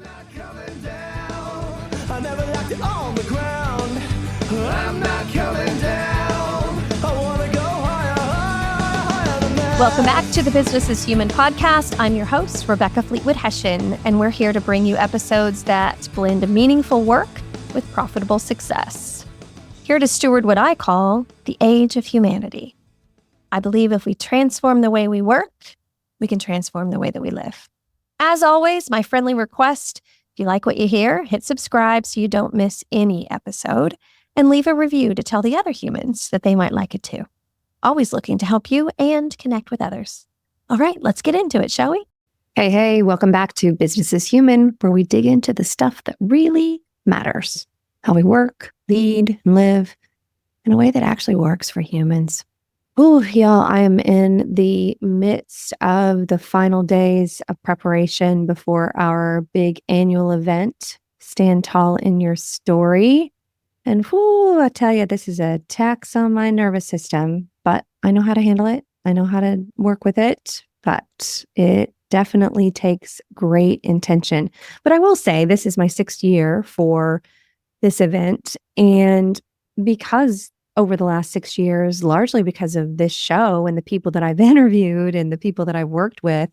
not coming down. I never left it on the ground. I'm not coming down. I want to go higher, higher, higher than that. Welcome back to the Business is Human podcast. I'm your host, Rebecca Fleetwood Hession, and we're here to bring you episodes that blend meaningful work with profitable success. Here to steward what I call the age of humanity. I believe if we transform the way we work, we can transform the way that we live. As always, my friendly request, if you like what you hear, hit subscribe so you don't miss any episode, and leave a review to tell the other humans that they might like it too. Always looking to help you and connect with others. All right, let's get into it, shall we? Hey, welcome back to Business is Human, where we dig into the stuff that really matters. How we work, lead, and live in a way that actually works for humans. Oh, y'all, I am in the midst of the final days of preparation before our big annual event, Stand Tall in Your Story. And I tell you, this is a tax on my nervous system, but I know how to handle it. I know how to work with it, but it definitely takes great intention. But I will say this is my 6th year for this event. And because over the last 6 years, largely because of this show and the people that I've interviewed and the people that I've worked with,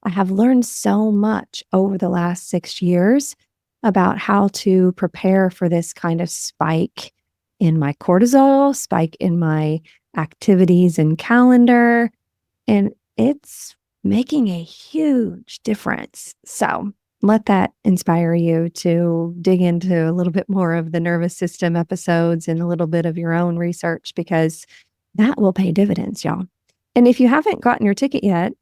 I have learned so much over the last 6 years about how to prepare for this kind of spike in my cortisol, spike in my activities and calendar. And it's making a huge difference. So let that inspire you to dig into a little bit more of the nervous system episodes and a little bit of your own research, because that will pay dividends, y'all. And if you haven't gotten your ticket yet,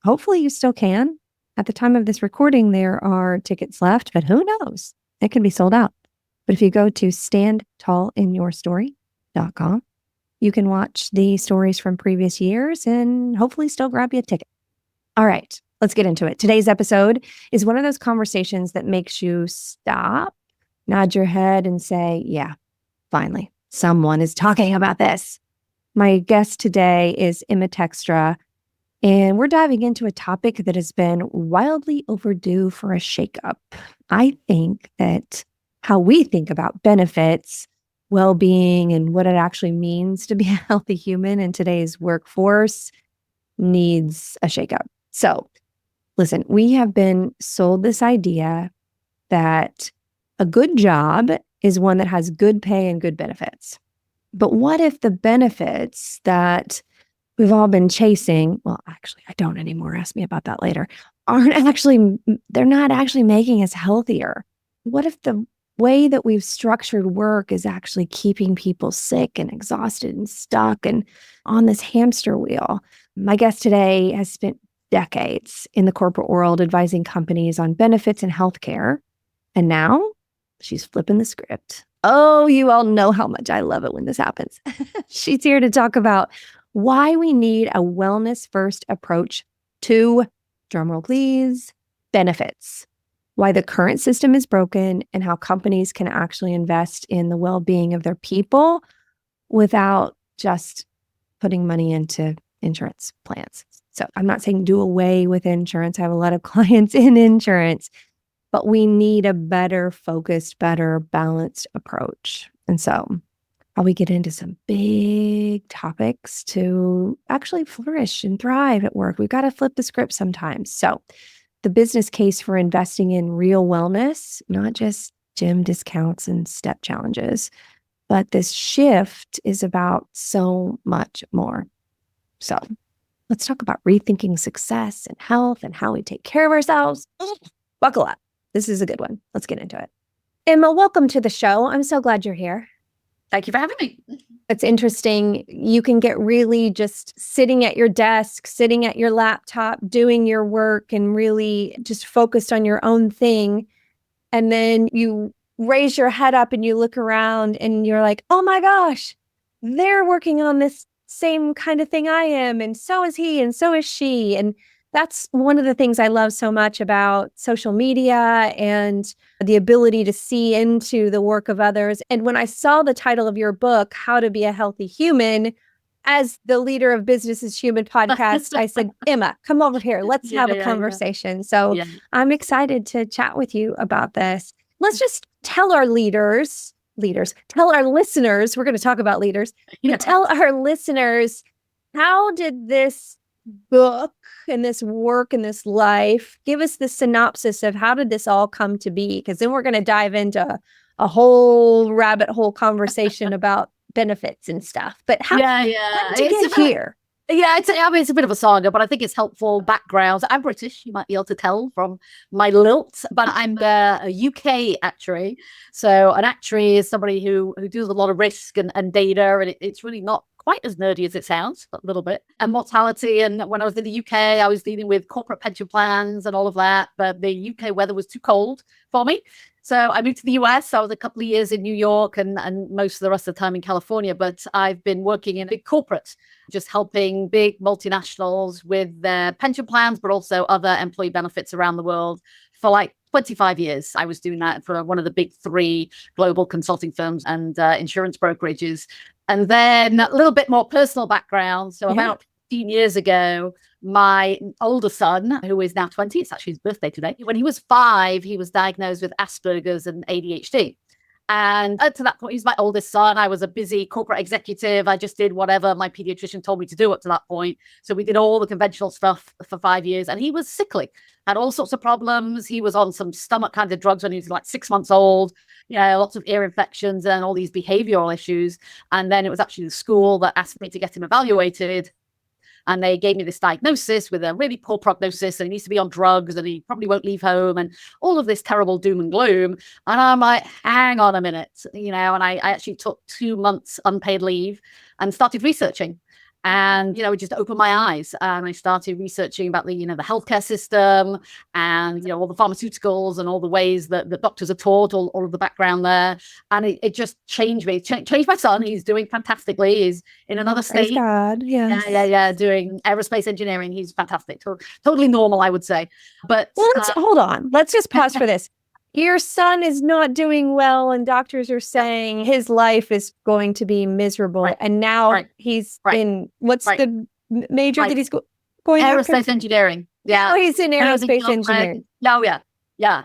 hopefully you still can. At the time of this recording, there are tickets left, but who knows? It could be sold out. But if you go to standtallinyourstory.com, you can watch the stories from previous years and hopefully still grab you a ticket. All right. Let's get into it. Today's episode is one of those conversations that makes you stop, nod your head, and say, yeah, finally, someone is talking about this. My guest today is Emma Tekstra, and we're diving into a topic that has been wildly overdue for a shakeup. I think that how we think about benefits, well-being, and what it actually means to be a healthy human in today's workforce needs a shakeup. So, listen, we have been sold this idea that a good job is one that has good pay and good benefits. But what if the benefits that we've all been chasing, well, actually, I don't anymore, ask me about that later, they're not actually making us healthier? What if the way that we've structured work is actually keeping people sick and exhausted and stuck and on this hamster wheel? My guest today has spent decades in the corporate world advising companies on benefits and healthcare. And now she's flipping the script. Oh, you all know how much I love it when this happens. She's here to talk about why we need a wellness-first approach to, drumroll please, benefits, why the current system is broken, and how companies can actually invest in the well-being of their people without just putting money into insurance plans. So I'm not saying do away with insurance. I have a lot of clients in insurance, but we need a better focused, better balanced approach. And so how we get into some big topics to actually flourish and thrive at work. We've got to flip the script sometimes. So the business case for investing in real wellness, not just gym discounts and step challenges, but this shift is about so much more. So let's talk about rethinking success and health and how we take care of ourselves. Buckle up. This is a good one. Let's get into it. Emma, welcome to the show. I'm so glad you're here. Thank you for having me. It's interesting. You can get really just sitting at your desk, sitting at your laptop, doing your work and really just focused on your own thing. And then you raise your head up and you look around and you're like, oh my gosh, they're working on this same kind of thing I am. And so is he and so is she. And that's one of the things I love so much about social media and the ability to see into the work of others. And when I saw the title of your book, How to Be a Healthy Human, as the leader of Business is Human podcast, I said, Emma, come over here. Let's have a conversation. So I'm excited to chat with you about this. Let's just tell our tell our listeners, we're going to talk about leaders, tell our listeners, how did this book and this work and this life, give us the synopsis of how did this all come to be? Because then we're going to dive into a whole rabbit hole conversation about benefits and stuff. But how did you get here? Yeah, it's a bit of a saga, but I think it's helpful background. I'm British, you might be able to tell from my lilt, but I'm a UK actuary. So an actuary is somebody who does a lot of risk and data, and it's really not quite as nerdy as it sounds, a little bit. And mortality. And when I was in the UK, I was dealing with corporate pension plans and all of that. But the UK weather was too cold for me. So I moved to the US. I was a couple of years in New York and most of the rest of the time in California. But I've been working in big corporate, just helping big multinationals with their pension plans, but also other employee benefits around the world for like 25 years. I was doing that for one of the big 3 global consulting firms and insurance brokerages. And then a little bit more personal background. So about 15 years ago, my older son, who is now 20, it's actually his birthday today. When he was 5, he was diagnosed with Asperger's and ADHD. And to that point, he's my oldest son. I was a busy corporate executive. I just did whatever my pediatrician told me to do up to that point. So we did all the conventional stuff for 5 years. And he was sickly, had all sorts of problems. He was on some stomach kind of drugs when he was like 6 months old. Lots of ear infections and all these behavioral issues. And then it was actually the school that asked me to get him evaluated. And they gave me this diagnosis with a really poor prognosis, and he needs to be on drugs, and he probably won't leave home, and all of this terrible doom and gloom. And I'm like, hang on a minute, and I actually took 2 months unpaid leave and started researching. And, it just opened my eyes, and I started researching about the healthcare system and, all the pharmaceuticals and all the ways that the doctors are taught, all of the background there. And it just changed me, changed my son. He's doing fantastically. He's in another state. Praise God. Yes. Yeah. Doing aerospace engineering. He's fantastic. Totally normal, I would say. But hold on. Let's just pause for this. Your son is not doing well, and doctors are saying his life is going to be miserable. Right. And now he's in, what's the major that he's going aerospace after? Engineering. Yeah. Now he's in aerospace engineering. Oh, yeah.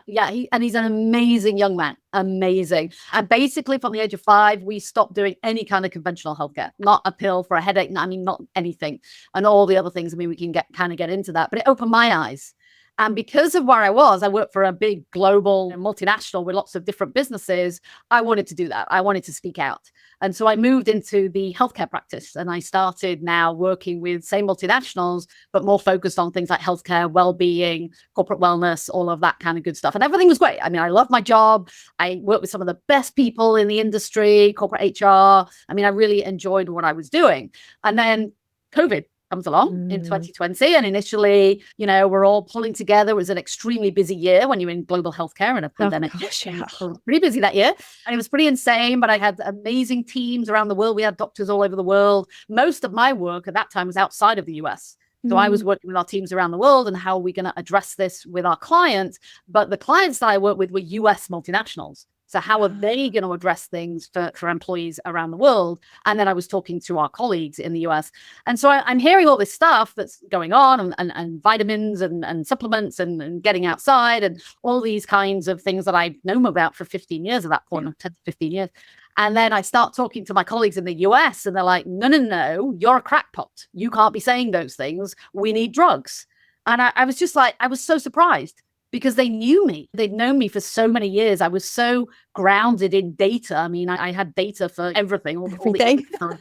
Yeah. He's an amazing young man. Amazing. And basically from the age of 5, we stopped doing any kind of conventional healthcare, not a pill for a headache. Not anything. And all the other things. We can get into that, but it opened my eyes. And because of where I worked for a big global multinational with lots of different businesses. I wanted to do that. I wanted to speak out. And so I moved into the healthcare practice, and I started now working with same multinationals, but more focused on things like healthcare, well-being, corporate wellness, all of that kind of good stuff. And everything was great. I mean, I love my job. I worked with some of the best people in the industry, corporate HR. I mean, I really enjoyed what I was doing. And then COVID comes along in 2020. And initially, we're all pulling together. It was an extremely busy year when you're in global healthcare and a pandemic. Pretty busy that year. And it was pretty insane, but I had amazing teams around the world. We had doctors all over the world. Most of my work at that time was outside of the US. So I was working with our teams around the world and how are we going to address this with our clients. But the clients that I worked with were US multinationals. So how are they going to address things for employees around the world? And then I was talking to our colleagues in the US. And so I'm hearing all this stuff that's going on and vitamins and supplements and getting outside and all these kinds of things that I've known about for 15 years at that point, 10 to 15 years. And then I start talking to my colleagues in the US and they're like, no, you're a crackpot. You can't be saying those things. We need drugs. And I was just like, I was so surprised. Because they knew me. They'd known me for so many years. I was so grounded in data. I mean, I had data for everything. All the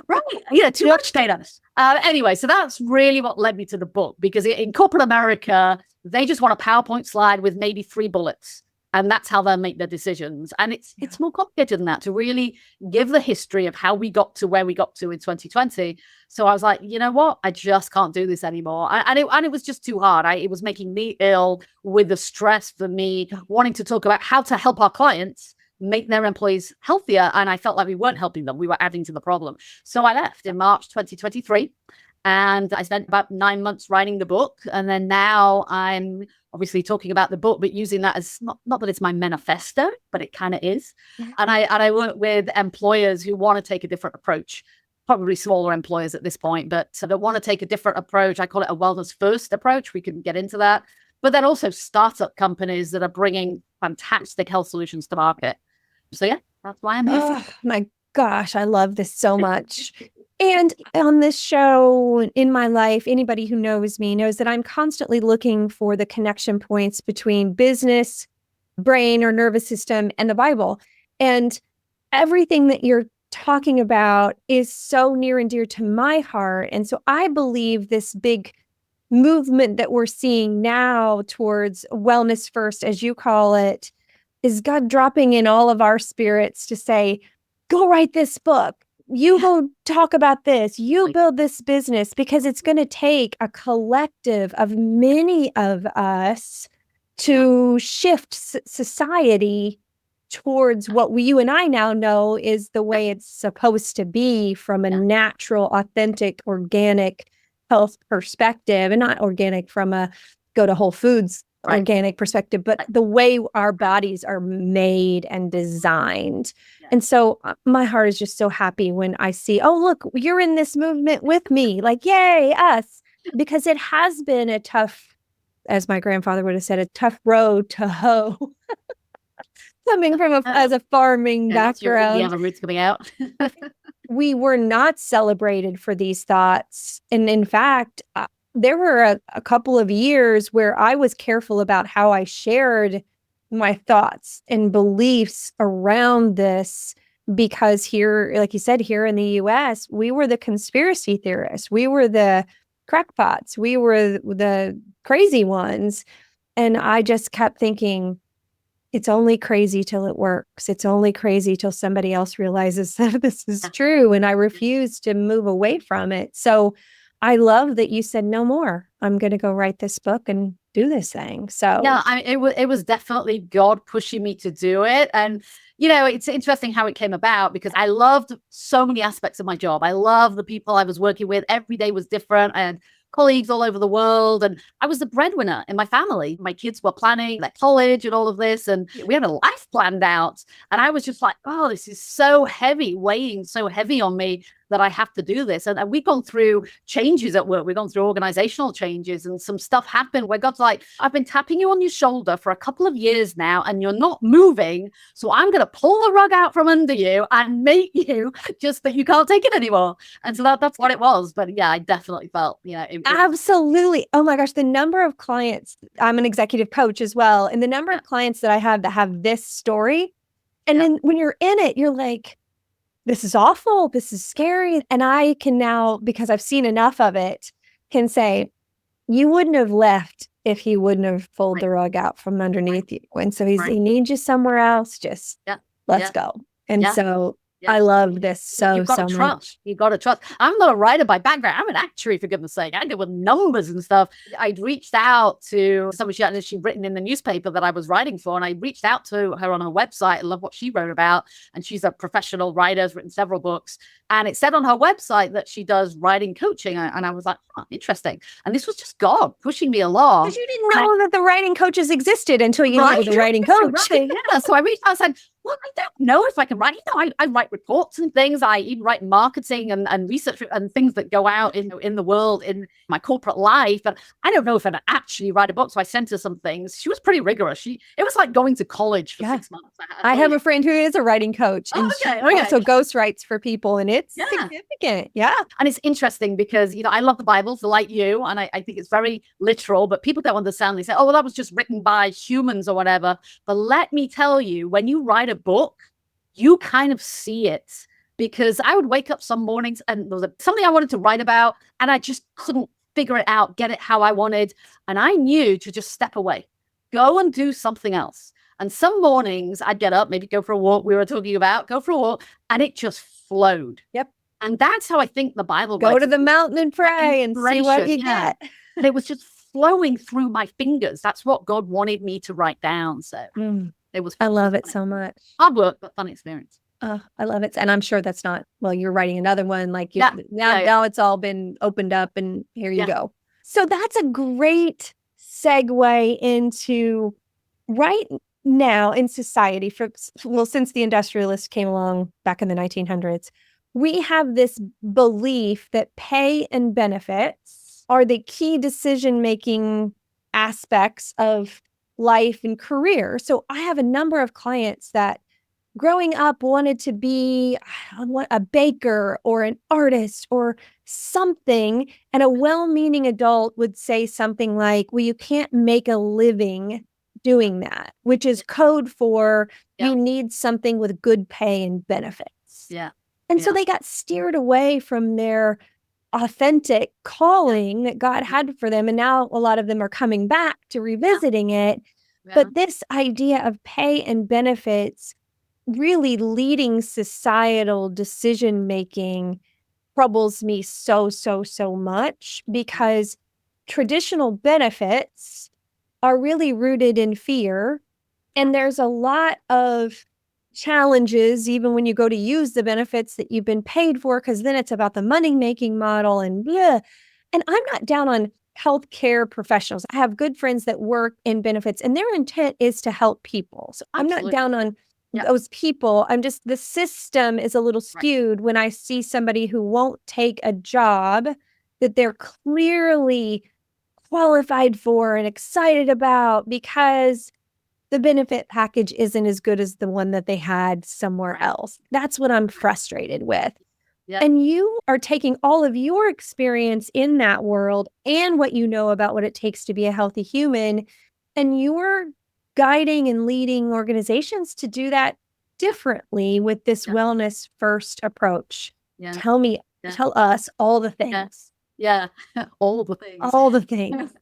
right. Yeah, too much data. Anyway, so that's really what led me to the book. Because in corporate America, they just want a PowerPoint slide with maybe 3 bullets. And that's how they'll make their decisions. And it's more complicated than that, to really give the history of how we got to where we got to in 2020. So I was like, you know what? I just can't do this anymore. And it was just too hard. It was making me ill with the stress for me wanting to talk about how to help our clients make their employees healthier. And I felt like we weren't helping them. We were adding to the problem. So I left in March 2023. And I spent about 9 months writing the book. And then now I'm obviously talking about the book, but using that as not that it's my manifesto, but it kind of is. Yeah. And I work with employers who want to take a different approach probably smaller employers at this point, but that want to take a different approach. I call it a wellness first approach. We can get into that. But then also startup companies that are bringing fantastic health solutions to market. So yeah, that's why I'm here. Oh my gosh, I love this so much. And on this show, in my life, anybody who knows me knows that I'm constantly looking for the connection points between business, brain or nervous system, and the Bible. And everything that you're talking about is so near and dear to my heart. And so I believe this big movement that we're seeing now towards wellness first, as you call it, is God dropping in all of our spirits to say, go write this book. You go talk about this. You build this business, because it's going to take a collective of many of us to shift society towards what you and I now know is the way it's supposed to be, from a natural, authentic, organic health perspective, and not organic from a go to Whole Foods organic perspective, but the way our bodies are made and designed. And so my heart is just so happy when I see, oh, look, you're in this movement with me. Like, yay, us. Because it has been a tough, as my grandfather would have said, a tough road to hoe. Coming from as a farming background. Yeah, the roots coming out. We were not celebrated for these thoughts. And in fact, there were a couple of years where I was careful about how I shared my thoughts and beliefs around this, because here, like you said, here in the US, we were the conspiracy theorists. We were the crackpots. We were the crazy ones. And I just kept thinking, it's only crazy till it works. It's only crazy till somebody else realizes that this is true. And I refuse to move away from it. So I love that you said, no more. I'm going to go write this book and do this thing. So yeah, it was definitely God pushing me to do it. And, you know, it's interesting how it came about, because I loved so many aspects of my job. I love the people I was working with. Every day was different. I had colleagues all over the world, and I was the breadwinner in my family. My kids were planning their college and all of this, and we had a life planned out. And I was just like, oh, this is so heavy, weighing so heavy on me that I have to do this. And we've gone through changes at work. We've gone through organizational changes, and some stuff happened where God's like, I've been tapping you on your shoulder for a couple of years now, and you're not moving. So I'm going to pull the rug out from under you and make you just that you can't take it anymore. And so that's what it was. But yeah, I definitely felt, you know, absolutely. Oh my gosh. The number of clients, I'm an executive coach as well. And the number of clients that I have that have this story. And then when you're in it, you're like, this is awful. This is scary. And I can now, because I've seen enough of it, can say, you wouldn't have left if he wouldn't have pulled the rug out from underneath you. And so he needs you somewhere else. Just let's go. And so I love this so much. You've got to trust. I'm not a writer by background. I'm an actuary, for goodness sake. I deal with numbers and stuff. I'd reached out to somebody she'd written in the newspaper that I was writing for, and I reached out to her on her website. I love what she wrote about. And she's a professional writer, has written several books. And it said on her website that she does writing coaching. And I was like, oh, interesting. And this was just God pushing me along. Because you didn't know that the writing coaches existed until you knew the writing coach. Yeah. So I reached out and said, well, I don't know if I can write. You know, I write reports and things. I even write marketing and research and things that go out in the world in my corporate life. But I don't know if I can actually write a book. So I sent her some things. She was pretty rigorous. It was like going to college for 6 months. I have a friend who is a writing coach, and she also ghost writes for people, and it's significant. Yeah. And it's interesting because, you know, I love the Bible, so like you, and I think it's very literal, but people don't understand. They say, oh, well, that was just written by humans or whatever. But let me tell you, when you write a book, you kind of see it, because I would wake up some mornings and there was something I wanted to write about, and I just couldn't figure it out, get it how I wanted. And I knew to just step away, go and do something else. And some mornings I'd get up, maybe go for a walk. We were talking about go for a walk, and it just flowed. Yep. And that's how I think the Bible go to the mountain and pray and see what you get. And it was just flowing through my fingers. That's what God wanted me to write down. So it was. I love it so much. Hard work, but fun experience. I love it. And I'm sure that's not, well, you're writing another one. Like now it's all been opened up, and here you go. So that's a great segue into right now in society since the industrialists came along back in the 1900s, we have this belief that pay and benefits are the key decision-making aspects of life and career. So I have a number of clients that growing up wanted to be a baker or an artist or something. And a well-meaning adult would say something like, well, you can't make a living doing that, which is code for you need something with good pay and benefits. Yeah. And so they got steered away from their authentic calling that God had for them. And now a lot of them are coming back to revisiting it. But this idea of pay and benefits really leading societal decision making troubles me so much, because traditional benefits are really rooted in fear. And there's a lot of challenges, even when you go to use the benefits that you've been paid for, because then it's about the money making model and blah. And I'm not down on healthcare professionals. I have good friends that work in benefits and their intent is to help people. So I'm not down on those people. I'm just, the system is a little skewed when I see somebody who won't take a job that they're clearly qualified for and excited about because the benefit package isn't as good as the one that they had somewhere else. That's what I'm frustrated with. And you are taking all of your experience in that world and what you know about what it takes to be a healthy human, and you're guiding and leading organizations to do that differently with this wellness first approach. Tell me, tell us all the things. All the things. All the things.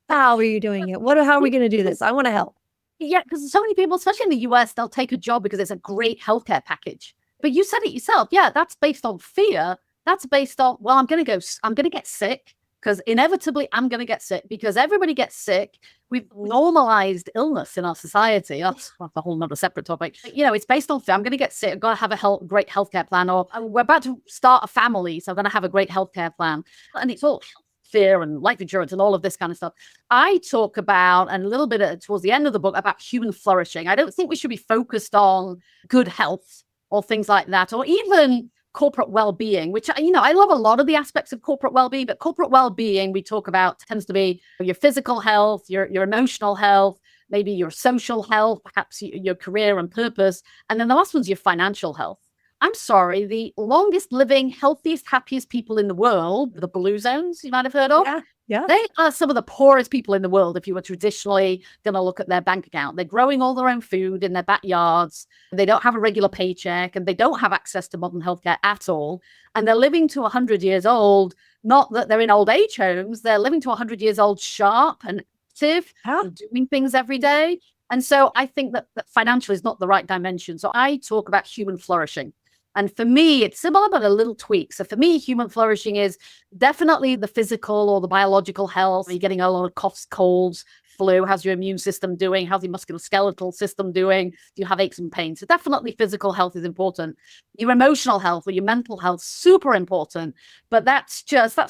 How are you doing it? How are we going to do this? I want to help. Yeah, because so many people, especially in the US, they'll take a job because it's a great healthcare package. But you said it yourself. Yeah, that's based on fear. That's based on, well, I'm going to get sick because inevitably I'm going to get sick because everybody gets sick. We've normalized illness in our society. That's a whole nother separate topic. You know, it's based on fear. I'm going to get sick. I've got to have a great healthcare plan, or we're about to start a family, so I'm going to have a great healthcare plan. And it's all fear and life insurance and all of this kind of stuff. I talk about, and a little bit towards the end of the book, about human flourishing. I don't think we should be focused on good health or things like that, or even corporate well-being, which, you know, I love a lot of the aspects of corporate well-being, but corporate well-being we talk about tends to be your physical health, your emotional health, maybe your social health, perhaps your career and purpose. And then the last one's your financial health. I'm sorry, the longest living, healthiest, happiest people in the world, the blue zones you might have heard of. They are some of the poorest people in the world if you were traditionally going to look at their bank account. They're growing all their own food in their backyards. They don't have a regular paycheck and they don't have access to modern healthcare at all. And they're living to 100 years old. Not that they're in old age homes. They're living to 100 years old, sharp and active, and doing things every day. And so I think that financial is not the right dimension. So I talk about human flourishing. And for me, it's similar, but a little tweak. So for me, human flourishing is definitely the physical or the biological health. Are you getting a lot of coughs, colds, flu? How's your immune system doing? How's your musculoskeletal system doing? Do you have aches and pains? So definitely physical health is important. Your emotional health or your mental health, super important. But that's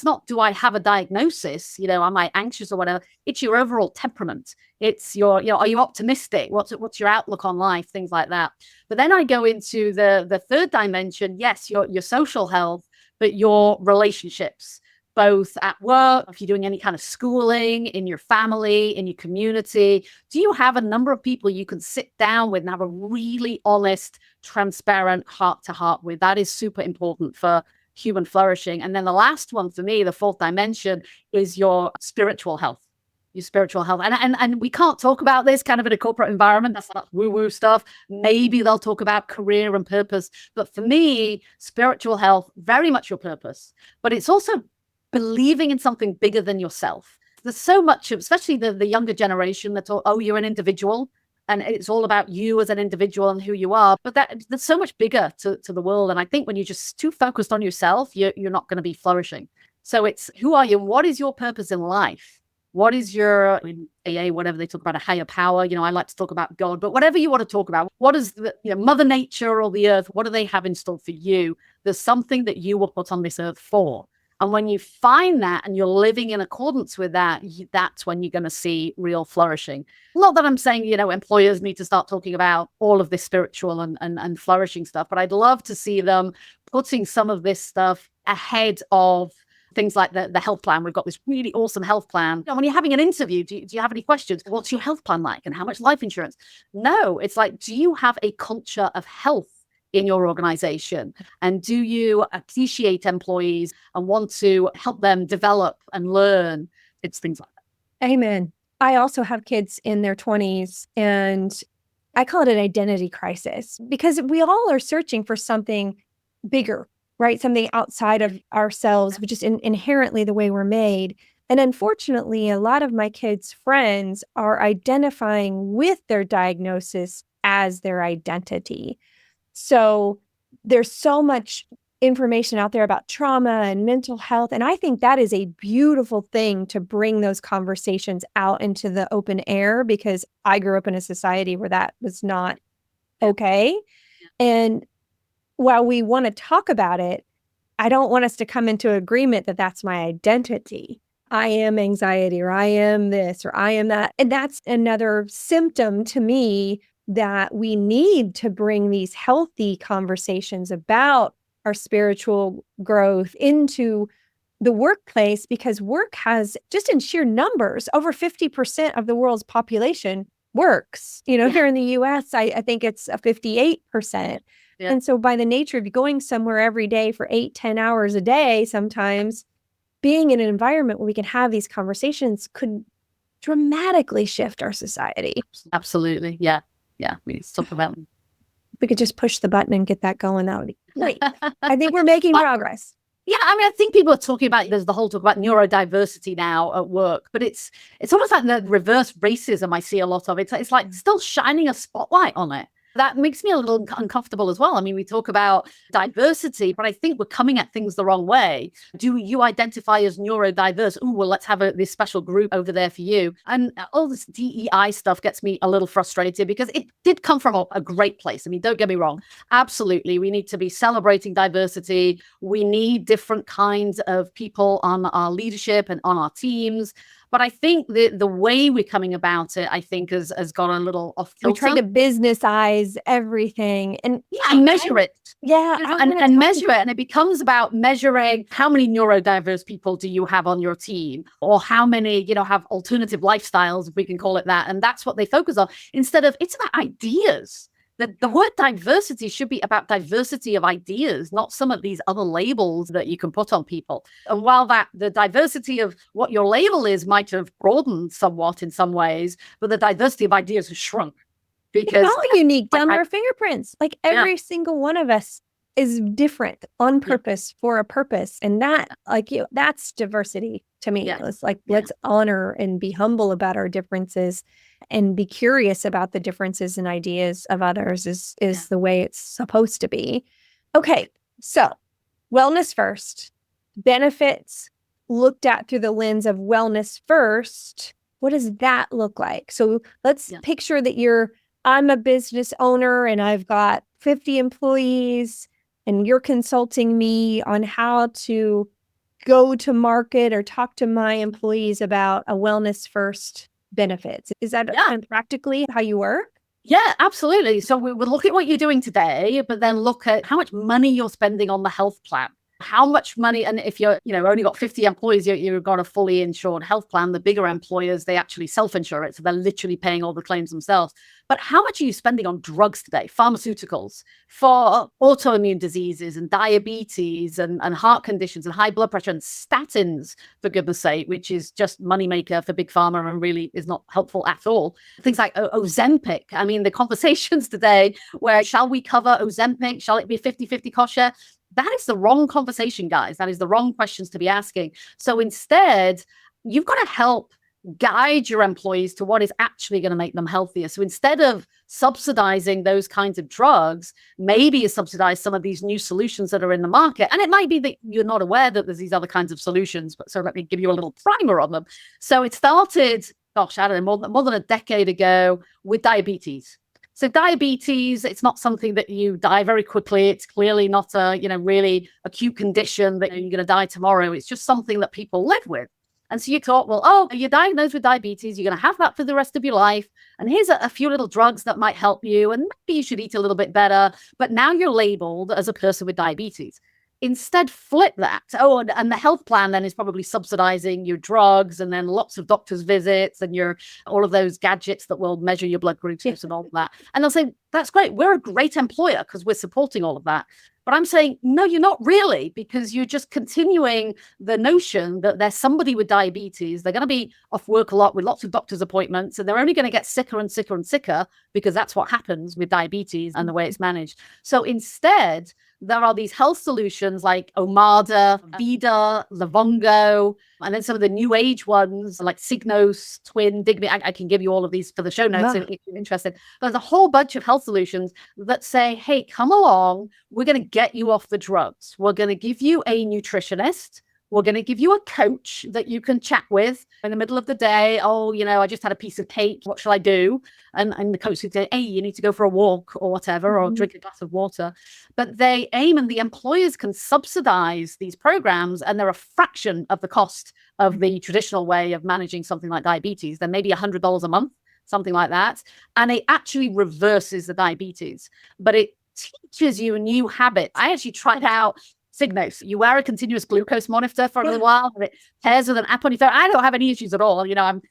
not, do I have a diagnosis? You know, am I anxious or whatever? It's your overall temperament. It's your, you know, are you optimistic? What's your outlook on life? Things like that. But then I go into the third dimension. Yes, your social health, but your relationships, both at work, if you're doing any kind of schooling, in your family, in your community. Do you have a number of people you can sit down with and have a really honest, transparent heart-to-heart with? That is super important for human flourishing. And then the last one for me, the fourth dimension, is your spiritual health. Your spiritual health. And we can't talk about this kind of in a corporate environment. That's not woo-woo stuff. Maybe they'll talk about career and purpose. But for me, spiritual health, very much your purpose. But it's also believing in something bigger than yourself. There's so much, especially the younger generation, that's all, oh, you're an individual. And it's all about you as an individual and who you are. But there's so much bigger to the world. And I think when you're just too focused on yourself, you're not going to be flourishing. So it's, who are you? What is your purpose in life? What is your, in AA, whatever they talk about, a higher power? You know, I like to talk about God, but whatever you want to talk about, what is Mother Nature or the earth? What do they have in store for you? There's something that you were put on this earth for. And when you find that and you're living in accordance with that, that's when you're going to see real flourishing. Not that I'm saying, employers need to start talking about all of this spiritual and flourishing stuff, but I'd love to see them putting some of this stuff ahead of things like the health plan. We've got this really awesome health plan. When you're having an interview, do you have any questions? What's your health plan like? And how much life insurance? No, it's like, do you have a culture of health in your organization? And do you appreciate employees and want to help them develop and learn? It's things like that. Amen. I also have kids in their 20s, and I call it an identity crisis because we all are searching for something bigger, right? Something outside of ourselves, which is inherently the way we're made. And unfortunately, a lot of my kids' friends are identifying with their diagnosis as their identity. So there's so much information out there about trauma and mental health. And I think that is a beautiful thing to bring those conversations out into the open air, because I grew up in a society where that was not okay. And while we want to talk about it, I don't want us to come into agreement that that's my identity. I am anxiety, or I am this, or I am that. And that's another symptom to me that we need to bring these healthy conversations about our spiritual growth into the workplace, because work has, just in sheer numbers, over 50% of the world's population works. Here in the US, I think it's a 58%. Yeah. And so by the nature of going somewhere every day for 8-10 hours a day, sometimes being in an environment where we can have these conversations could dramatically shift our society. Absolutely. Yeah. Yeah. We need to talk about them. If we could just push the button and get that going, that would be great. I think we're making progress. Yeah, I mean, I think people are talking about, there's the whole talk about neurodiversity now at work, but it's almost like the reverse racism I see a lot of. It's like still shining a spotlight on it. That makes me a little uncomfortable as well. I mean, we talk about diversity, but I think we're coming at things the wrong way. Do you identify as neurodiverse? Oh, well, let's have this special group over there for you. And all this DEI stuff gets me a little frustrated, because it did come from a great place. I mean, don't get me wrong. Absolutely. We need to be celebrating diversity. We need different kinds of people on our leadership and on our teams. But I think the way we're coming about it, I think, has gone a little off kilter. We try to businessize everything and measure it. Yeah. And measure it. And it becomes about measuring how many neurodiverse people do you have on your team, or how many, have alternative lifestyles, if we can call it that. And that's what they focus on, instead of, it's about ideas. The word diversity should be about diversity of ideas, not some of these other labels that you can put on people. And while the diversity of what your label is might have broadened somewhat in some ways, but the diversity of ideas has shrunk. Because it's all unique down to our fingerprints. Like every single one of us is different on purpose for a purpose. And that, that's diversity to me. It's like, let's honor and be humble about our differences and be curious about the differences and ideas of others is the way it's supposed to be. Okay. So wellness first, benefits looked at through the lens of wellness first. What does that look like? So let's picture that I'm a business owner and I've got 50 employees, and you're consulting me on how to go to market or talk to my employees about a wellness first benefits. Is that kind of practically how you work? Yeah, absolutely. So we would look at what you're doing today, but then look at how much money you're spending on the health plan. How much money, and if you're, only got 50 employees, you've got a fully insured health plan. The bigger employers, they actually self-insure it. So they're literally paying all the claims themselves. But how much are you spending on drugs today, pharmaceuticals, for autoimmune diseases and diabetes and heart conditions and high blood pressure and statins, for goodness sake, which is just moneymaker for big pharma and really is not helpful at all. Things like Ozempic. I mean, the conversations today where shall we cover Ozempic? Shall it be 50-50 cost share? That is the wrong conversation, guys. That is the wrong questions to be asking. So instead, you've got to help guide your employees to what is actually going to make them healthier. So instead of subsidizing those kinds of drugs, maybe you subsidize some of these new solutions that are in the market. And it might be that you're not aware that there's these other kinds of solutions, but so let me give you a little primer on them. So it started, I don't know, more than a decade ago with diabetes. So diabetes, it's not something that you die very quickly. It's clearly not a, really acute condition that you're going to die tomorrow. It's just something that people live with. And so you thought, well, oh, you're diagnosed with diabetes. You're going to have that for the rest of your life. And here's a few little drugs that might help you. And maybe you should eat a little bit better. But now you're labeled as a person with diabetes. Instead, flip that. Oh, and the health plan then is probably subsidizing your drugs and then lots of doctor's visits and your all of those gadgets that will measure your blood glucose and all of that. And they'll say, that's great. We're a great employer because we're supporting all of that. But I'm saying, no, you're not really, because you're just continuing the notion that there's somebody with diabetes. They're going to be off work a lot with lots of doctor's appointments, and they're only going to get sicker and sicker and sicker because that's what happens with diabetes and the way it's managed. So instead, there are these health solutions like Omada, Vida, Livongo, and then some of the new age ones like Signos, Twin, Digme. I can give you all of these for the show notes if you're interested. There's a whole bunch of health solutions that say, hey, come along. We're going to get you off the drugs. We're going to give you a nutritionist. We're going to give you a coach that you can chat with in the middle of the day. Oh, I just had a piece of cake. What shall I do? And the coach would say, hey, you need to go for a walk or whatever, or drink a glass of water. But they aim, and the employers can subsidize these programs, and they're a fraction of the cost of the traditional way of managing something like diabetes. They're maybe $100 a month, something like that. And it actually reverses the diabetes, but it teaches you a new habit. I actually tried out Signos. You wear a continuous glucose monitor for a little while, and it pairs with an app on your phone. I don't have any issues at all. I'm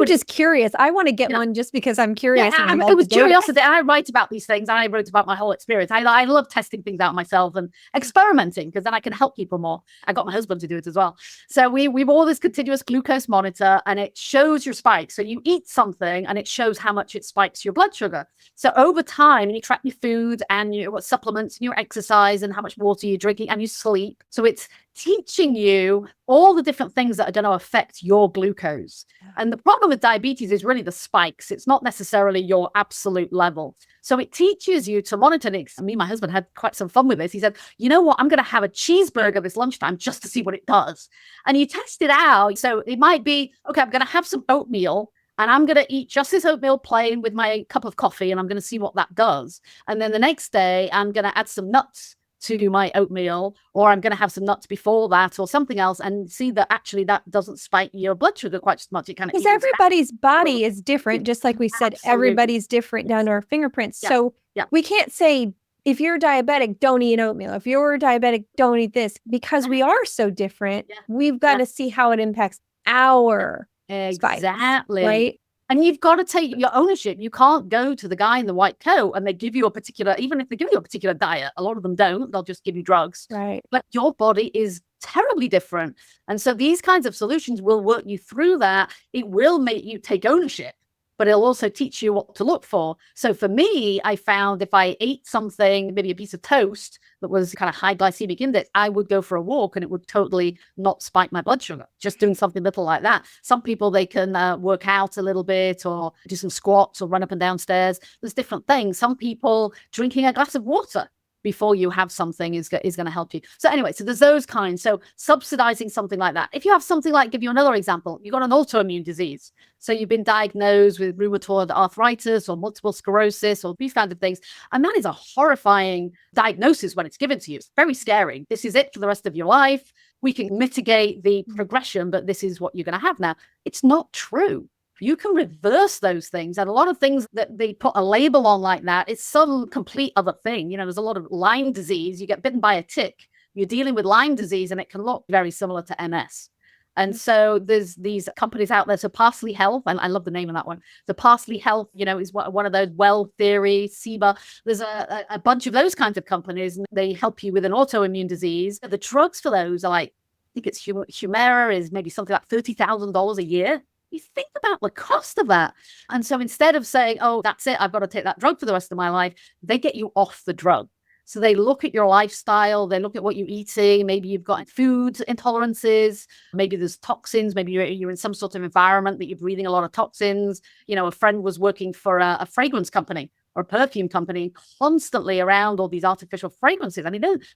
just curious. I want to get one just because I'm curious. Yeah, it was curiosity. I write about these things. I wrote about my whole experience. I love testing things out myself and experimenting, because then I can help people more. I got my husband to do it as well. So we've all this continuous glucose monitor, and it shows your spikes. So you eat something and it shows how much it spikes your blood sugar. So over time, you track your food and what supplements and your exercise and how much water you're drinking and your sleep. So it's teaching you all the different things that are going to affect your glucose. And the problem with diabetes is really the spikes. It's not necessarily your absolute level. So it teaches you to monitor it. Me and my husband had quite some fun with this. He said, you know what? I'm going to have a cheeseburger this lunchtime just to see what it does. And you test it out. So it might be, okay, I'm going to have some oatmeal, and I'm going to eat just this oatmeal plain with my cup of coffee, and I'm going to see what that does. And then the next day, I'm going to add some nuts to my oatmeal, or I'm going to have some nuts before that or something else, and see that actually that doesn't spike your blood sugar quite as much. It kind of, because everybody's body is different, just like we said. Absolutely. Everybody's different down to our fingerprints. Yeah. So Yeah. we can't say, if you're diabetic, don't eat oatmeal. If you're diabetic, don't eat this, because we are so different. Yeah. We've got to see how it impacts our spikes, exactly. right? And you've got to take your ownership. You can't go to the guy in the white coat and they give you a particular, even if they give you a particular diet, a lot of them don't, they'll just give you drugs. Right. But your body is terribly different. And so these kinds of solutions will work you through that. It will make you take ownership, but it'll also teach you what to look for. So for me, I found if I ate something, maybe a piece of toast that was kind of high glycemic index, I would go for a walk and it would totally not spike my blood sugar, just doing something little like that. Some people, they can work out a little bit or do some squats or run up and down stairs. There's different things. Some people, drinking a glass of water before you have something is going to help you. So anyway, so there's those kinds. So subsidizing something like that. If you have something like, give you another example, you've got an autoimmune disease. So you've been diagnosed with rheumatoid arthritis or multiple sclerosis or these kinds of things. And that is a horrifying diagnosis when it's given to you. It's very scary. This is it for the rest of your life. We can mitigate the progression, but this is what you're going to have now. It's not true. You can reverse those things. And a lot of things that they put a label on like that, it's some complete other thing. There's a lot of Lyme disease. You get bitten by a tick. You're dealing with Lyme disease, and it can look very similar to MS. And so there's these companies out there. So Parsley Health, I love the name of that one. The Parsley Health, is one of those, Well Theory, SIBA. There's a bunch of those kinds of companies, and they help you with an autoimmune disease. The drugs for those are like, I think it's Humira is maybe something like $30,000 a year. You think about the cost of that. And so instead of saying, oh, that's it, I've got to take that drug for the rest of my life, they get you off the drug. So they look at your lifestyle, they look at what you're eating. Maybe you've got food intolerances, maybe there's toxins, maybe you're in some sort of environment that you're breathing a lot of toxins. A friend was working for a fragrance company or a perfume company, constantly around all these artificial fragrances.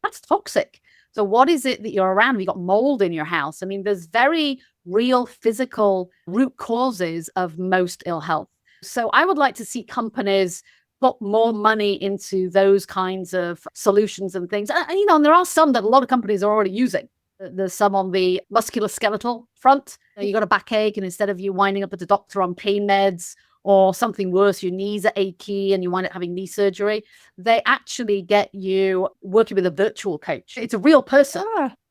That's toxic. So what is it that you're around? Have you got mold in your house? There's very real physical root causes of most ill health. So I would like to see companies put more money into those kinds of solutions and things. And there are some that a lot of companies are already using. There's some on the musculoskeletal front. You got a backache, and instead of you winding up at the doctor on pain meds or something worse, your knees are achy and you wind up having knee surgery, they actually get you working with a virtual coach. It's a real person.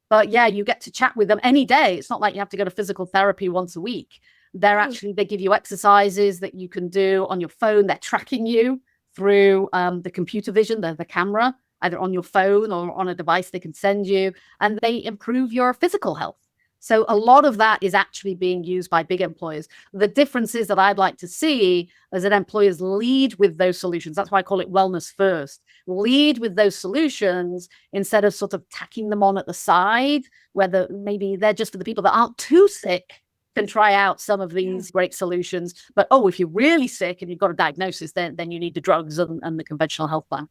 But yeah, you get to chat with them any day. It's not like you have to go to physical therapy once a week. They give you exercises that you can do on your phone. They're tracking you through the computer vision, the camera, either on your phone or on a device they can send you, and they improve your physical health. So a lot of that is actually being used by big employers. The difference is that I'd like to see is that employers lead with those solutions. That's why I call it wellness first. Lead with those solutions instead of sort of tacking them on at the side, whether maybe they're just for the people that aren't too sick, can try out some of these great solutions. But, if you're really sick and you've got a diagnosis, then you need the drugs and the conventional health plan.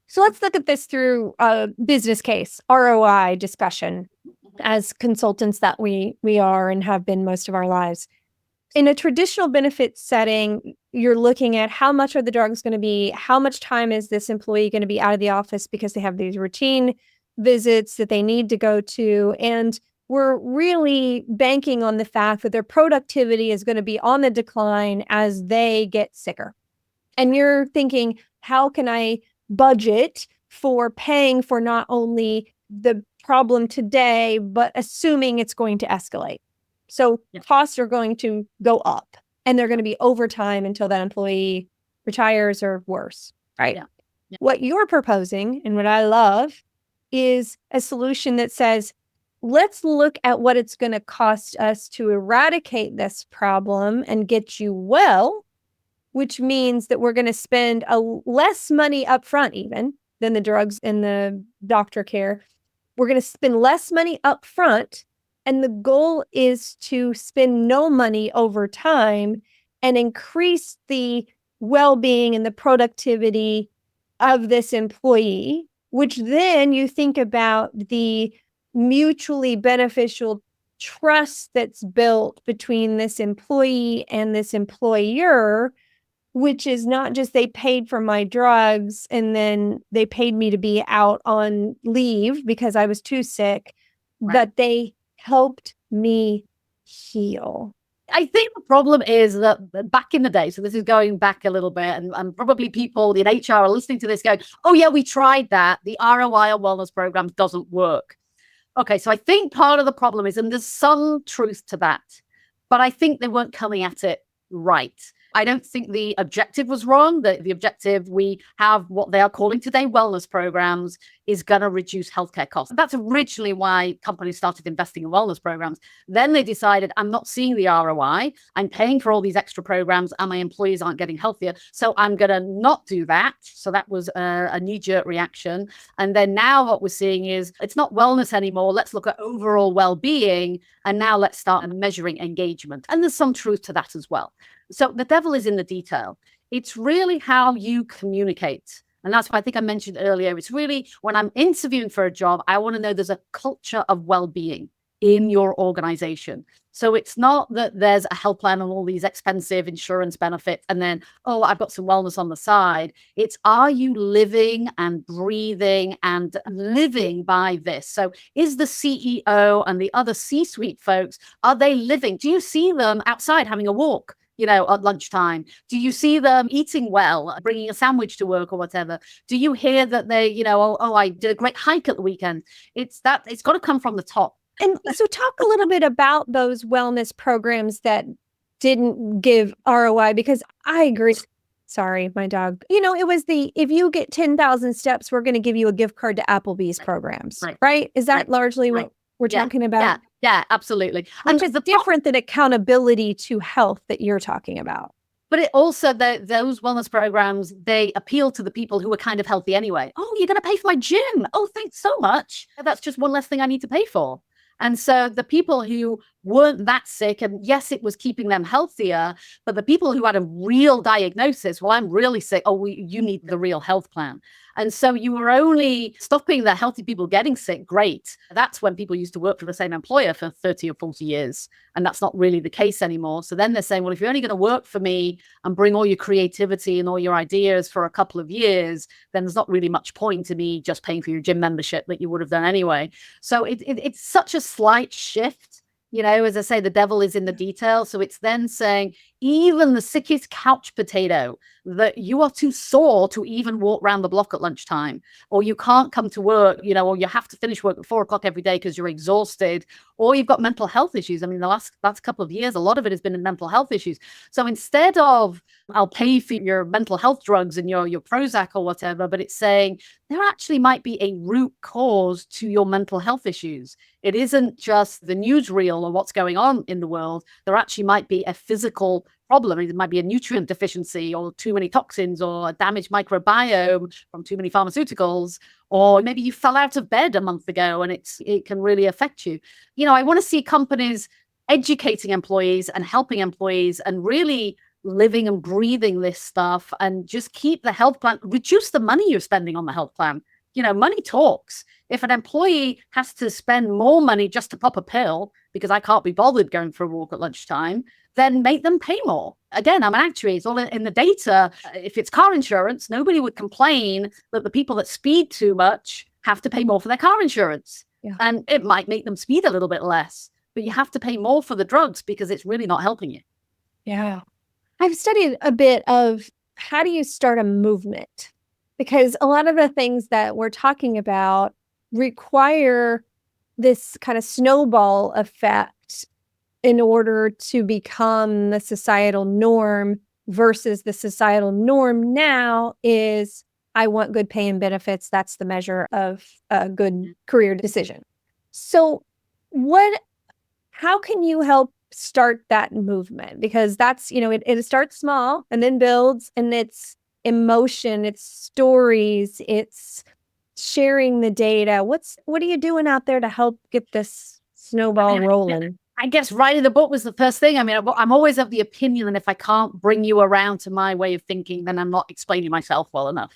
So let's look at this through a business case, ROI discussion, as consultants that we are and have been most of our lives. In a traditional benefit setting, you're looking at how much are the drugs going to be, how much time is this employee going to be out of the office because they have these routine visits that they need to go to, and we're really banking on the fact that their productivity is going to be on the decline as they get sicker. And you're thinking, how can I budget for paying for not only the problem today, but assuming it's going to escalate? So costs are going to go up, and they're going to be overtime until that employee retires or worse, right? Yeah. What you're proposing, and what I love, is a solution that says, let's look at what it's going to cost us to eradicate this problem and get you well, which means that we're going to spend less money up front even than the drugs and the doctor care. We're going to spend less money up front, and the goal is to spend no money over time and increase the well-being and the productivity of this employee, which then you think about the mutually beneficial trust that's built between this employee and this employer, which is not just they paid for my drugs and then they paid me to be out on leave because I was too sick, but they helped me heal. I think the problem is that back in the day, so this is going back a little bit, and probably people in HR are listening to this going, oh yeah, we tried that. The ROI on wellness programs doesn't work. Okay, so I think part of the problem is, and there's some truth to that, but I think they weren't coming at it right. I don't think the objective was wrong. The objective, we have what they are calling today wellness programs, is going to reduce healthcare costs. That's originally why companies started investing in wellness programs. Then they decided, I'm not seeing the ROI. I'm paying for all these extra programs and my employees aren't getting healthier. So I'm going to not do that. So that was a knee-jerk reaction. And then now what we're seeing is it's not wellness anymore. Let's look at overall well-being. And now let's start measuring engagement. And there's some truth to that as well. So the devil is in the detail. It's really how you communicate. And that's why I think I mentioned earlier. It's really when I'm interviewing for a job, I want to know there's a culture of well-being in your organization. So it's not that there's a health plan and all these expensive insurance benefits and then, oh, I've got some wellness on the side. It's, are you living and breathing and living by this? So is the CEO and the other C-suite folks, are they living? Do you see them outside having a walk, at lunchtime? Do you see them eating well, bringing a sandwich to work or whatever? Do you hear that they, I did a great hike at the weekend? It's got to come from the top. And so talk a little bit about those wellness programs that didn't give ROI, because I agree. Sorry, my dog. It was if you get 10,000 steps, we're going to give you a gift card to Applebee's programs, right? Is that largely what we're talking about? Yeah, absolutely. Which is different than accountability to health that you're talking about. But it also, those wellness programs, they appeal to the people who are kind of healthy anyway. Oh, you're going to pay for my gym. Oh, thanks so much. That's just one less thing I need to pay for. And so the people who weren't that sick, and yes, it was keeping them healthier, but the people who had a real diagnosis, well, I'm really sick. Oh, you need the real health plan. And so you were only stopping the healthy people getting sick. Great. That's when people used to work for the same employer for 30 or 40 years. And that's not really the case anymore. So then they're saying, well, if you're only going to work for me and bring all your creativity and all your ideas for a couple of years, then there's not really much point in me just paying for your gym membership that you would have done anyway. So it's such a slight shift. As I say, the devil is in the detail. So it's then saying, even the sickest couch potato, that you are too sore to even walk around the block at lunchtime, or you can't come to work, or you have to finish work at 4 o'clock every day because you're exhausted, or you've got mental health issues. I mean, the last couple of years, a lot of it has been in mental health issues. So instead of, I'll pay for your mental health drugs and your Prozac or whatever, but it's saying there actually might be a root cause to your mental health issues. It isn't just the newsreel or what's going on in the world. There actually might be a physical problem. It might be a nutrient deficiency, or too many toxins, or a damaged microbiome from too many pharmaceuticals, or maybe you fell out of bed a month ago and it can really affect you. I want to see companies educating employees and helping employees and really living and breathing this stuff, and just keep the health plan, reduce the money you're spending on the health plan. Money talks. If an employee has to spend more money just to pop a pill because I can't be bothered going for a walk at lunchtime, then make them pay more. Again, I'm an actuary. It's all in the data. If it's car insurance, nobody would complain that the people that speed too much have to pay more for their car insurance. Yeah. And it might make them speed a little bit less, but you have to pay more for the drugs because it's really not helping you. Yeah. I've studied a bit of how do you start a movement? Because a lot of the things that we're talking about require this kind of snowball effect in order to become the societal norm, versus the societal norm now is, I want good pay and benefits. That's the measure of a good career decision. So how can you help start that movement? Because that's, it starts small and then builds, and it's emotion, it's stories, it's sharing the data. What are you doing out there to help get this snowball rolling? I guess writing the book was the first thing. I mean, I'm always of the opinion that if I can't bring you around to my way of thinking, then I'm not explaining myself well enough.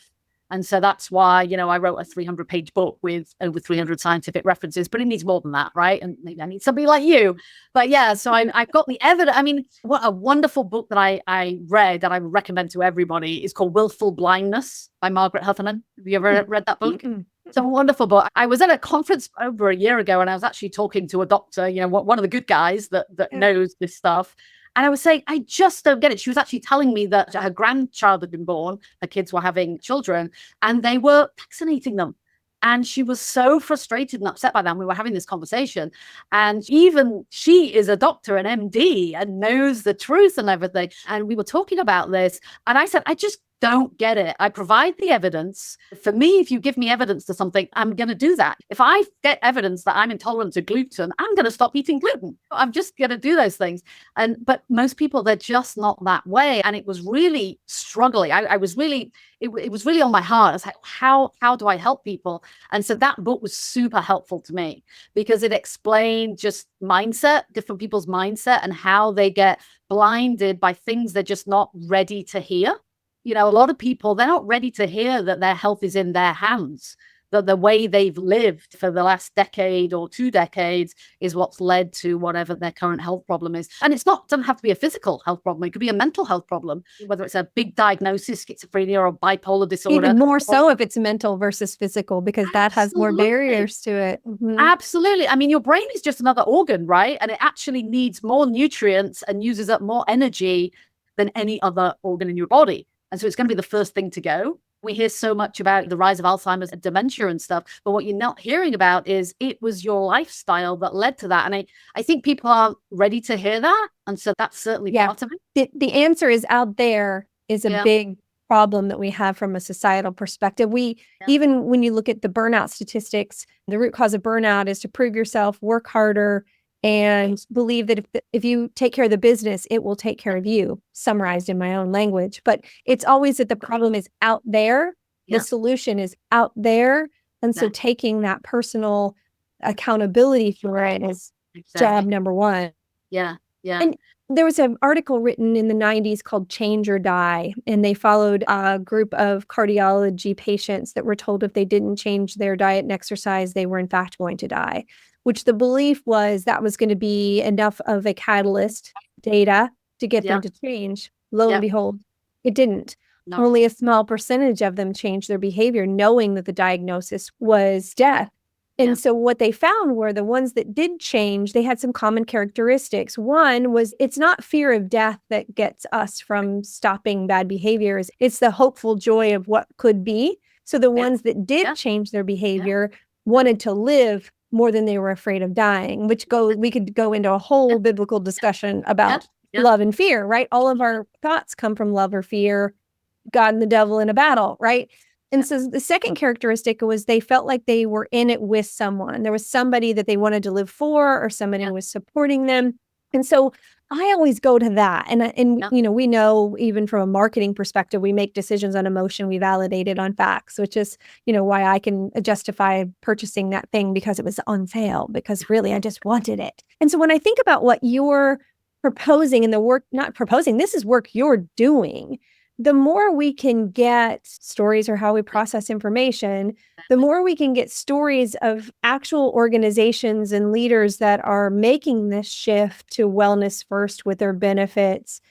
And so that's why, I wrote a 300-page book with over 300 scientific references, but it needs more than that, right? And maybe I need somebody like you. But yeah, so I've got the evidence. I mean, what a wonderful book that I read that I would recommend to everybody is called Willful Blindness by Margaret Heffernan. Have you ever read that book? Mm-mm. It's a wonderful book. I was at a conference over a year ago, and I was actually talking to a doctor, one of the good guys that knows this stuff. And I was saying, I just don't get it. She was actually telling me that her grandchild had been born, her kids were having children, and they were vaccinating them. And she was so frustrated and upset by that. We were having this conversation. And even she is a doctor, an MD, and knows the truth and everything. And we were talking about this. And I said, I just don't get it. I provide the evidence. For me, if you give me evidence to something, I'm going to do that. If I get evidence that I'm intolerant to gluten, I'm going to stop eating gluten. I'm just going to do those things. But most people, they're just not that way. And it was really struggling. It was really on my heart. I was like, how do I help people? And so that book was super helpful to me, because it explained just mindset, different people's mindset, and how they get blinded by things they're just not ready to hear. A lot of people, they're not ready to hear that their health is in their hands, that the way they've lived for the last decade or 2 decades is what's led to whatever their current health problem is. And doesn't have to be a physical health problem. It could be a mental health problem, whether it's a big diagnosis, schizophrenia or bipolar disorder. Even more so if it's mental versus physical, because that has more barriers to it. Mm-hmm. Absolutely. I mean, your brain is just another organ, right? And it actually needs more nutrients and uses up more energy than any other organ in your body. And so it's going to be the first thing to go. We hear so much about the rise of Alzheimer's and dementia and stuff, but what you're not hearing about is it was your lifestyle that led to that. And I think people aren't ready to hear that. And so that's certainly part of it. The answer is out there is a big problem that we have from a societal perspective. Even when you look at the burnout statistics, the root cause of burnout is to prove yourself, work harder, and believe that if you take care of the business, it will take care of you, summarized in my own language. But it's always that the problem is out there. The solution is out there. And so taking that personal accountability for it is job number one. Yeah. Yeah. And there was an article written in the 90s called Change or Die, and they followed a group of cardiology patients that were told if they didn't change their diet and exercise, they were in fact going to die, which the belief was that was going to be enough of a catalyst data to get them to change. Lo and behold, it didn't. No. Only a small percentage of them changed their behavior, knowing that the diagnosis was death. And so what they found were the ones that did change, they had some common characteristics. One was it's not fear of death that gets us from stopping bad behaviors. It's the hopeful joy of what could be. So the ones that did change their behavior wanted to live more than they were afraid of dying, which we could go into a whole biblical discussion about love and fear, right? All of our thoughts come from love or fear, God and the devil in a battle, right? And so the second characteristic was they felt like they were in it with someone. There was somebody that they wanted to live for, or somebody was supporting them. And so I always go to that. And you know, we know even from a marketing perspective, we make decisions on emotion, we validate it on facts, which is, you know, why I can justify purchasing that thing because it was on sale, because really I just wanted it. And so when I think about what you're proposing and the work, not proposing, this is work you're doing. The more we can get stories or how we process information, the more we can get stories of actual organizations and leaders that are making this shift to wellness first with their benefits,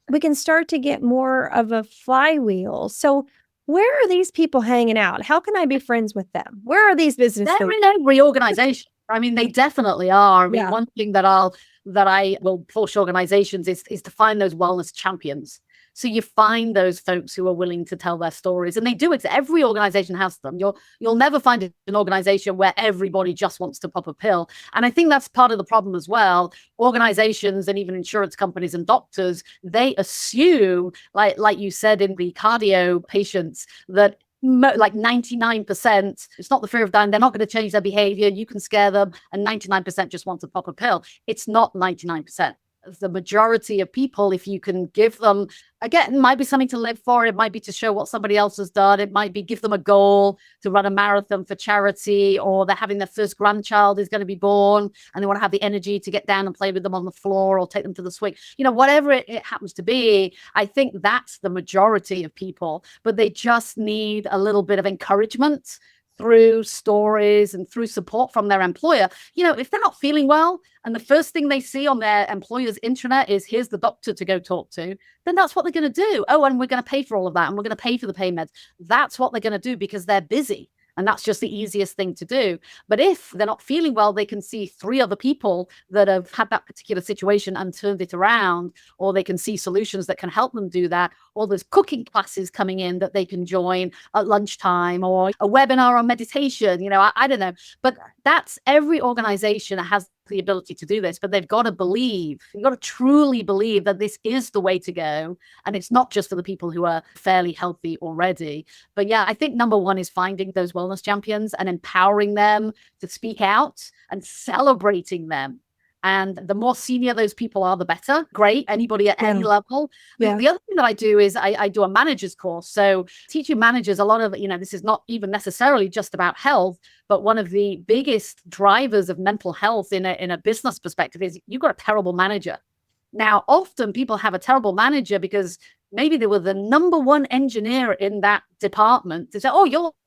we can start to get more of a flywheel. So where are these people hanging out? How can I be friends with them? Where are these businesses? They're in every organization. I mean, they definitely are. I mean, one thing that I will push organizations is to find those wellness champions. So you find those folks who are willing to tell their stories, and they do it. Every organization has them. You'll never find an organization where everybody just wants to pop a pill. And I think that's part of the problem as well. Organizations and even insurance companies and doctors, they assume, like you said in the cardio patients, that like 99%, it's not the fear of dying. They're not going to change their behavior. You can scare them, and 99% just want to pop a pill. It's not 99%. The majority of people, if you can give them, again, it might be something to live for. It might be to show what somebody else has done. It might be give them a goal to run a marathon for charity, or they're having their first grandchild is going to be born and they want to have the energy to get down and play with them on the floor or take them to the swing. You know, whatever it happens to be, I think that's the majority of people, but they just need a little bit of encouragement through stories and through support from their employer. You know, if they're not feeling well and the first thing they see on their employer's intranet is here's the doctor to go talk to, then that's what they're going to do. Oh, and we're going to pay for all of that, and we're going to pay for the pain meds. That's what they're going to do because they're busy. And that's just the easiest thing to do. But if they're not feeling well, they can see 3 other people that have had that particular situation and turned it around, or they can see solutions that can help them do that. Or there's cooking classes coming in that they can join at lunchtime, or a webinar on meditation. You know, I don't know. But that's every organization that has the ability to do this, but they've got to believe, you've got to truly believe that this is the way to go. And it's not just for the people who are fairly healthy already. But yeah, I think number one is finding those wellness champions and empowering them to speak out and celebrating them. And the more senior those people are, the better. Great. Anybody at any level. The other thing that I do is I do a manager's course. So teaching managers a lot of, you know, this is not even necessarily just about health, but one of the biggest drivers of mental health in a business perspective is you've got a terrible manager. Now, often people have a terrible manager because maybe they were the number one engineer in that department. They say, oh,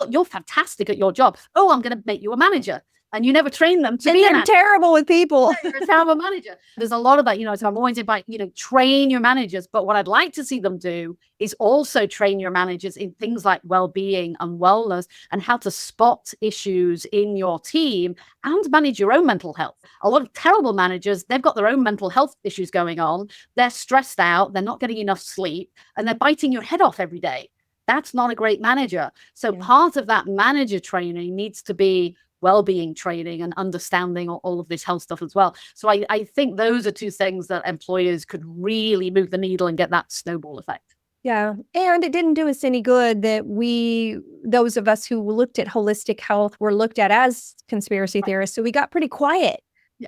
you're fantastic at your job. Oh, I'm going to make you a manager. And you never train them to be terrible with people. You're a terrible manager. There's a lot of that, you know, so I'm always about, you know, train your managers. But what I'd like to see them do is also train your managers in things like well-being and wellness and how to spot issues in your team and manage your own mental health. A lot of terrible managers, they've got their own mental health issues going on. They're stressed out. They're not getting enough sleep, and they're biting your head off every day. That's not a great manager. So part of that manager training needs to be well-being training and understanding all of this health stuff as well. So I think those are 2 things that employers could really move the needle and get that snowball effect. Yeah. And it didn't do us any good that those of us who looked at holistic health were looked at as conspiracy theorists. So we got pretty quiet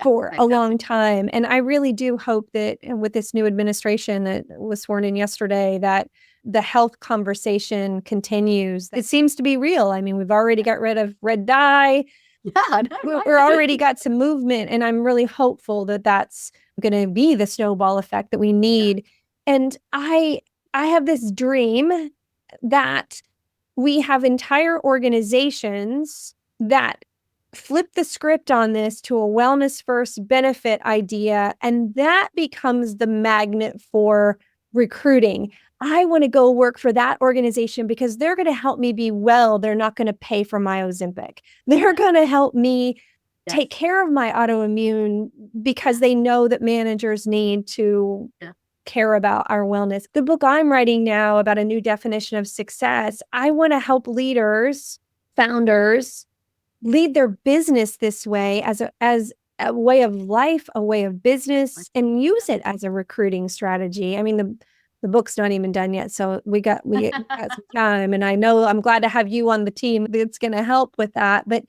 for a long time. And I really do hope that with this new administration that was sworn in yesterday, that the health conversation continues. It seems to be real. I mean, we've already got rid of red dye. Yeah, I know, right? We're already got some movement, and I'm really hopeful that that's going to be the snowball effect that we need. And I have this dream that we have entire organizations that flip the script on this to a wellness first benefit idea, and that becomes the magnet for recruiting. I want to go work for that organization because they're going to help me be well. They're not going to pay for my Ozempic. They're going to help me take care of my autoimmune because they know that managers need to care about our wellness. The book I'm writing now about a new definition of success, I want to help leaders, founders, lead their business this way as a way of life, a way of business, and use it as a recruiting strategy. I mean, the book's not even done yet, so we got some time, and I know I'm glad to have you on the team that's going to help with that. But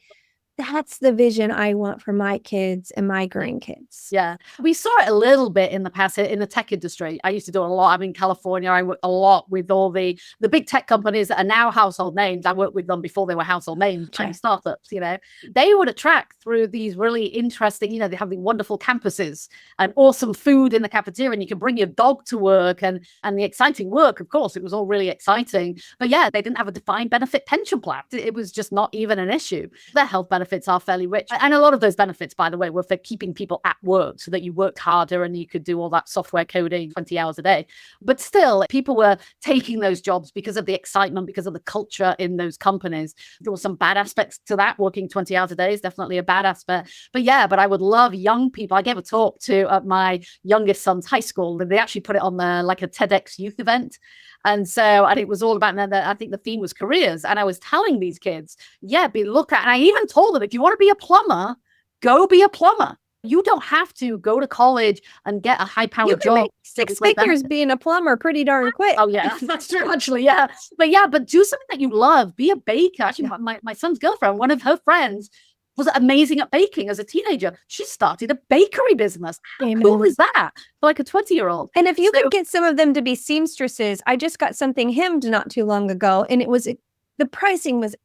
that's the vision I want for my kids and my grandkids. Yeah. We saw it a little bit in the past in the tech industry. I used to do a lot. I'm in California. I work a lot with all the big tech companies that are now household names. I worked with them before they were household names, Chinese startups, They would attract through these really interesting, they have these wonderful campuses and awesome food in the cafeteria, and you can bring your dog to work and the exciting work, of course, it was all really exciting. But yeah, they didn't have a defined benefit pension plan. It was just not even an issue. Their health benefits are fairly rich. And a lot of those benefits, by the way, were for keeping people at work so that you worked harder and you could do all that software coding 20 hours a day. But still, people were taking those jobs because of the excitement, because of the culture in those companies. There were some bad aspects to that. Working 20 hours a day is definitely a bad aspect. But I would love young people. I gave a talk at my youngest son's high school. They actually put it on like a TEDx youth event. And it was all about, I think the theme was careers. And I was telling these kids, and I even told them, if you want to be a plumber, go be a plumber. You don't have to go to college and get a high-powered job. Make 6 figures being a plumber pretty darn quick. Oh, yeah, that's true, actually, yeah. But do something that you love. Be a baker. Actually, my son's girlfriend, one of her friends, was amazing at baking as a teenager. She started a bakery business. How cool is that? For like a 20-year-old. And if you could get some of them to be seamstresses, I just got something hemmed not too long ago, and the pricing was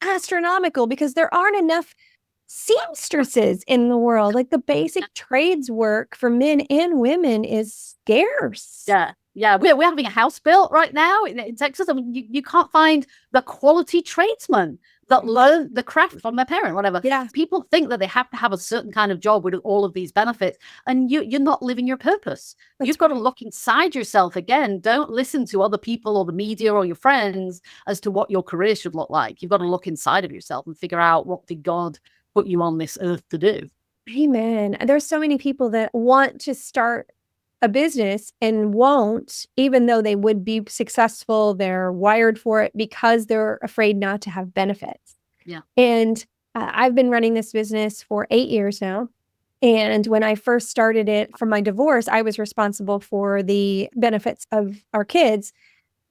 astronomical because there aren't enough seamstresses in the world. Like the basic trades work for men and women is scarce. Yeah, we're having a house built right now in Texas, and you can't find the quality tradesman that learn the craft from their parent, whatever. Yeah. People think that they have to have a certain kind of job with all of these benefits, and you're not living your purpose. You've got to look inside yourself again. Don't listen to other people or the media or your friends as to what your career should look like. You've got to look inside of yourself and figure out, what did God put you on this earth to do? Amen. There's so many people that want to start a business and won't, even though they would be successful. They're wired for it because they're afraid not to have benefits. Yeah. And I've been running this business for 8 years now. And when I first started it from my divorce, I was responsible for the benefits of our kids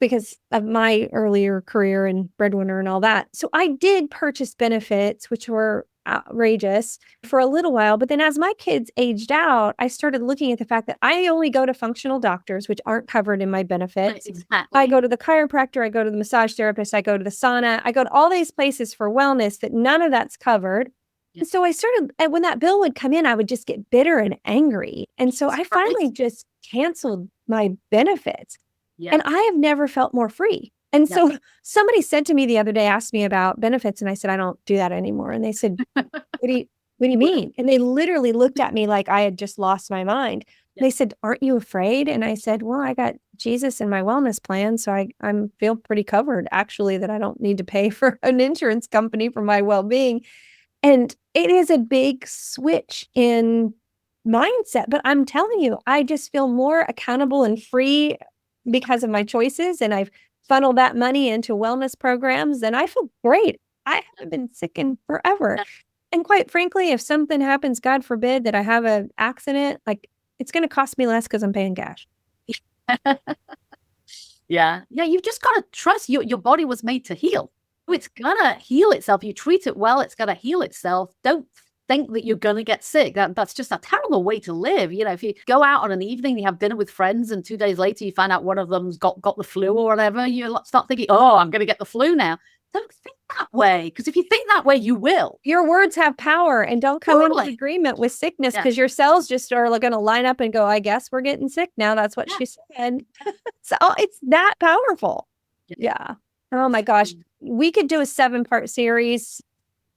because of my earlier career and breadwinner and all that. So I did purchase benefits, which were outrageous for a little while. But then as my kids aged out, I started looking at the fact that I only go to functional doctors, which aren't covered in my benefits. Exactly. I go to the chiropractor, I go to the massage therapist, I go to the sauna, I go to all these places for wellness that none of that's covered. And so I started, and when that bill would come in, I would just get bitter and angry. And so I finally just canceled my benefits. And I have never felt more free. And so somebody said to me the other day, asked me about benefits, and I said, I don't do that anymore. And they said, what do you mean? And they literally looked at me like I had just lost my mind. They said, aren't you afraid? And I said, well, I got Jesus in my wellness plan, so I feel pretty covered, actually, that I don't need to pay for an insurance company for my well-being. And it is a big switch in mindset. But I'm telling you, I just feel more accountable and free because of my choices. And I've funneled that money into wellness programs, and I feel great. I haven't been sick in forever. And quite frankly, if something happens, God forbid, that I have an accident, like it's going to cost me less because I'm paying cash. Yeah, you've just got to trust your body was made to heal. It's going to heal itself. You treat it well, it's going to heal itself. Don't think that you're going to get sick. That's just a terrible way to live. If you go out on an evening, you have dinner with friends, and 2 days later you find out one of them's got the flu or whatever, you start thinking, oh, I'm going to get the flu now. Don't think that way. Because if you think that way, you will. Your words have power, and don't come into Totally. agreement with sickness Yeah. because your cells just are going to line up and go, I guess we're getting sick now. That's what she said. So it's that powerful. Yeah. Oh my gosh. We could do a 7-part series,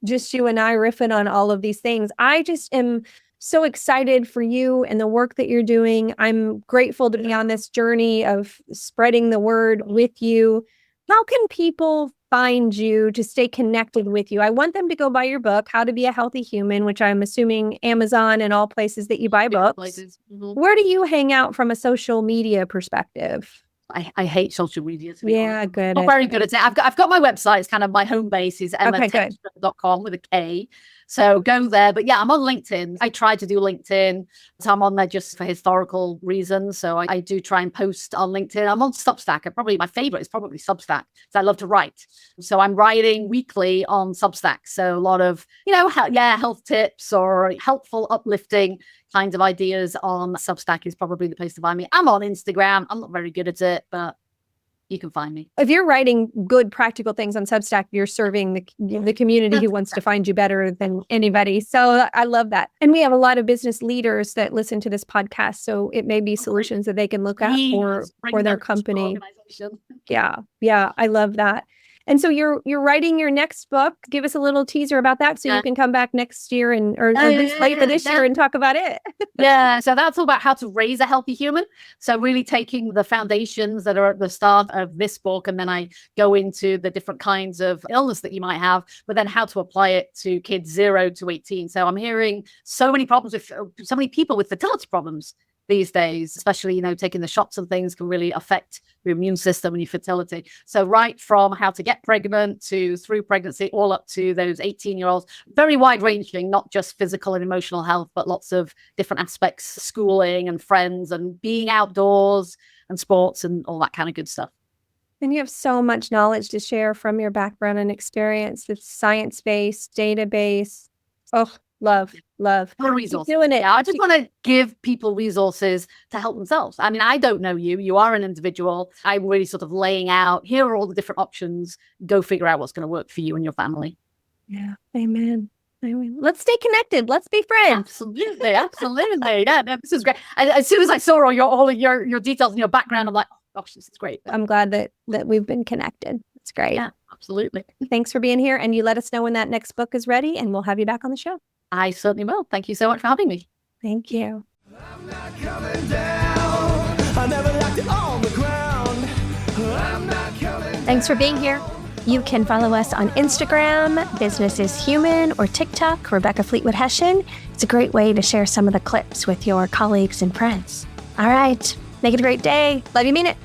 just you and I riffing on all of these things. I just am so excited for you and the work that you're doing. I'm grateful to be on this journey of spreading the word with you. How can people find you to stay connected with you? I want them to go buy your book, How to Be a Healthy Human, which I'm assuming Amazon and all places that you buy books. Places. Mhm. Where do you hang out from a social media perspective? I hate social media. To be Yeah, honest. good. Not very good at it. I've got my website. It's kind of my home base is Okay, good. emmatekstra.com with a K. So go there. But yeah, I'm on LinkedIn. I try to do LinkedIn. So I'm on there just for historical reasons. So I do try and post on LinkedIn. I'm on Substack. My favorite is probably Substack because I love to write. So I'm writing weekly on Substack. So a lot of, health tips or helpful, uplifting kinds of ideas on Substack is probably the place to find me. I'm on Instagram. I'm not very good at it, but you can find me. If you're writing good, practical things on Substack, you're serving the community who wants to find you better than anybody. So I love that. And we have a lot of business leaders that listen to this podcast. So it may be solutions that they can look at for their company. Yeah. I love that. And so you're writing your next book. Give us a little teaser about that so you can come back next year later this year and talk about it. Yeah. So that's all about how to raise a healthy human. So really taking the foundations that are at the start of this book, and then I go into the different kinds of illness that you might have, but then how to apply it to kids 0 to 18. So I'm hearing so many people with fertility problems these days, especially, taking the shots and things can really affect your immune system and your fertility. So right from how to get pregnant to through pregnancy, all up to those 18-year-olds, very wide ranging, not just physical and emotional health, but lots of different aspects, schooling and friends and being outdoors and sports and all that kind of good stuff. And you have so much knowledge to share from your background and experience. It's science-based, data-based. Oh, love. For resources. Keep doing it. Yeah, I just want to give people resources to help themselves. I mean, I don't know you. You are an individual. I'm really sort of laying out, here are all the different options. Go figure out what's going to work for you and your family. Yeah. Amen. Let's stay connected. Let's be friends. Absolutely. Yeah, no, this is great. As soon as I saw all of your details and your background, I'm like, oh, gosh, this is great. I'm glad that we've been connected. It's great. Yeah, absolutely. Thanks for being here. And you let us know when that next book is ready and we'll have you back on the show. I certainly will. Thank you so much for having me. Thank you. I'm not coming down. I never left it on the ground. I'm not coming down. Thanks for being here. You can follow us on Instagram, Business is Human, or TikTok, Rebecca Fleetwood Hession. It's a great way to share some of the clips with your colleagues and friends. All right. Make it a great day. Love you, mean it.